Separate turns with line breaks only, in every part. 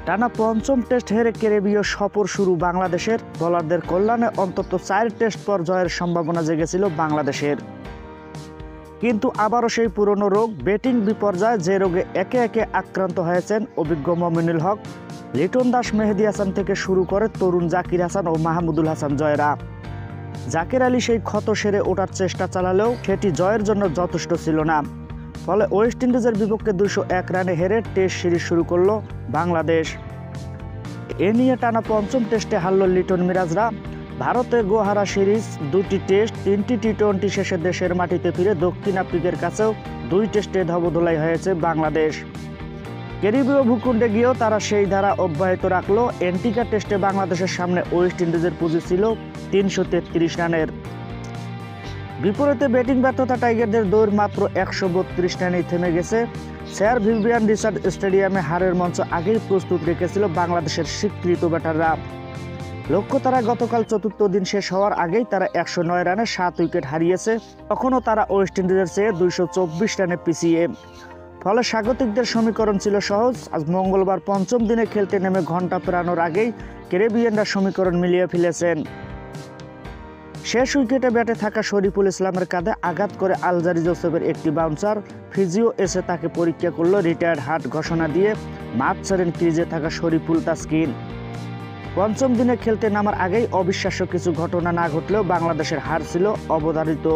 টানা পঞ্চম টেস্ট হেরে ক্যারিবীয় সফর শুরু বাংলাদেশের। বোলারদের কল্যাণে অন্তত 4 টেস্ট পর জয়ের সম্ভাবনা জেগেছিল বাংলাদেশের, কিন্তু আবারও সেই পুরনো রোগ ব্যাটিং বিপর্যয়, যে রোগে একে একে আক্রান্ত হয়েছেন অভিজ্ঞ মমিনুল হক, লিটন দাস, মেহেদী হাসান থেকে শুরু করে তরুণ জাকির হাসান ও মাহমুদুল হাসান জয়রা। জাকের আলী সেই ক্ষত সেরে ওঠার চেষ্টা চালালেও সেটি জয়ের জন্য যথেষ্ট ছিল না। ফলে ওয়েস্ট ইন্ডিজের বিপক্ষে 201 রানে হেরে টেস্ট সিরিজ শুরু করল বাংলাদেশ। এ নিয়ে টানা পঞ্চম টেস্টে হারল লিটন মিরাজরা। ভারতে গোহারা সিরিজ 2টি টেস্ট 3টি টি-20 শেষে দেশের মাটিতে ফিরে দক্ষিণ আফ্রিকার কাছেও 2 টেস্টে ধবধোলাই হয়েছে বাংলাদেশ। ক্যারিবীয় ভূখণ্ডে গিয়েও তারা সেই ধারা অব্যাহত রাখল। অ্যান্টিগা টেস্টে বাংলাদেশের সামনে ওয়েস্ট ইন্ডিজের পুঁজি ছিল 333 রানের। বিপরীতে ব্যাটিং ব্যর্থতা টাইগারদের দৌড় মাত্র 132 রানেই থেমে গেছে। স্যার ভিভিয়ান রিচার্ড স্টেডিয়ামে হারের মঞ্চ আগেই প্রস্তুত রেখেছিল বাংলাদেশের স্বীকৃত ব্যাটাররা। লক্ষ্য তারা গতকাল চতুর্থ দিন শেষ হওয়ার আগেই তারা 109 রানে 7 উইকেট হারিয়েছে। তখনও তারা ওয়েস্ট ইন্ডিজের চেয়ে 224 রানে পিছিয়ে। ফলে স্বাগতিকদের সমীকরণ ছিল সহজ। আজ মঙ্গলবার পঞ্চম দিনে খেলতে নেমে ঘন্টা পেরানোর আগেই ক্যারিবিয়ানরা সমীকরণ মিলিয়ে ফেলেছেন। শেষ উইকেটে ব্যাটে থাকা শরীফুল ইসলামের কাঁধে আঘাত করে আলজারি জোসেফের একটি বাউন্সার। ফিজিও এসে তাকে পরীক্ষা করল। রিটায়ার্ড হার্ট ঘোষণা দিয়ে মাঠ ছাড়েন ক্রিজে থাকা শরীফুল তাসকিন। পঞ্চম দিনে খেলতে নামার আগেই অবিশ্বাস্য কিছু ঘটনা না ঘটলেও বাংলাদেশের হার ছিল অবধারিত।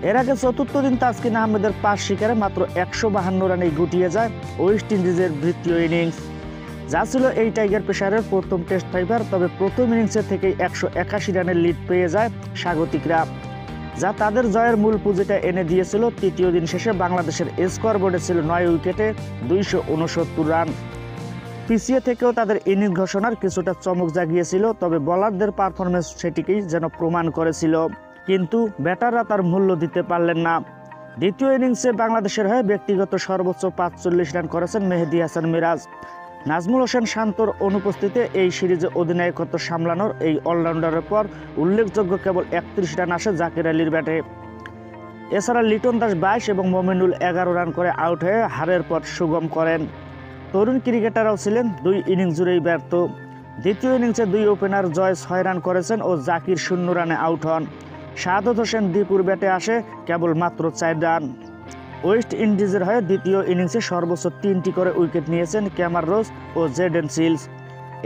এর আগে চতুর্থ দিন তাসকিন আহমেদের পাস শিকারে মাত্র 152 রানেই গুটিয়ে যায় ওয়েস্ট ইন্ডিজের দ্বিতীয় ইনিংস, যা ছিল এই টাইগার পেসারের প্রথম টেস্ট ফাইভার। তবে প্রথম ইনিংসে থেকেই 181 রানের লিড পেয়ে যায় স্বাগতিকরা, যা তাদের জয়ের মূল পুঁজিটা এনে দিয়েছিল। তৃতীয় দিন শেষে বাংলাদেশের স্কোর বোর্ডে ছিল 9 উইকেটে 269 রান। পিছিয়ে থেকেও তাদের ইনিংস ঘোষণার কিছুটা চমক জাগিয়েছিল, তবে বোলারদের পারফরমেন্স সেটিকেই যেন প্রমাণ করেছিল। কিন্তু ব্যাটাররা তার মূল্য দিতে পারলেন না। দ্বিতীয় ইনিংসে বাংলাদেশের হয়ে ব্যক্তিগত সর্বোচ্চ 45 রান করেছেন মেহেদী হাসান মিরাজ। নাজমুল হোসেন শান্তর অনুপস্থিতিতে এই সিরিজে অধিনায়কত্ব সামলানোর এই অলরাউন্ডারের পর উল্লেখযোগ্য কেবল 31 রান আসে জাকের আলীর ব্যাটে। এছাড়া লিটন দাস 22 এবং মমিনুল 11 রান করে আউট হয়ে হারের পথ সুগম করেন। তরুণ ক্রিকেটাররাও ছিলেন 2 ইনিংস জুড়েই ব্যর্থ। দ্বিতীয় ইনিংসে 2 ওপেনার জয় 6 রান করেছেন ও জাকির 0 রানে আউট হন। শাহাদত হোসেন দীপুর ব্যাটে আসে কেবল মাত্র 4 রান। ওয়েস্ট ইন্ডিজের হয়ে দ্বিতীয় ইনিংসে সর্বোচ্চ 3টি করে উইকেট নিয়েছেন ক্যামার রোজ ও জেডেন সিলস।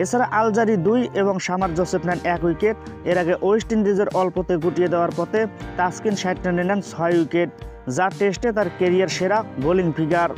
এছাড়া আলজারি 2 এবং শামার জোসেফ নেন 1 উইকেট। এর আগে ওয়েস্ট ইন্ডিজের অল্পতে গুটিয়ে দেওয়ার পথে তাসকিন 60 রানে নেন 6 উইকেট, যা টেস্টে তার ক্যারিয়ার সেরা বোলিং ফিগার।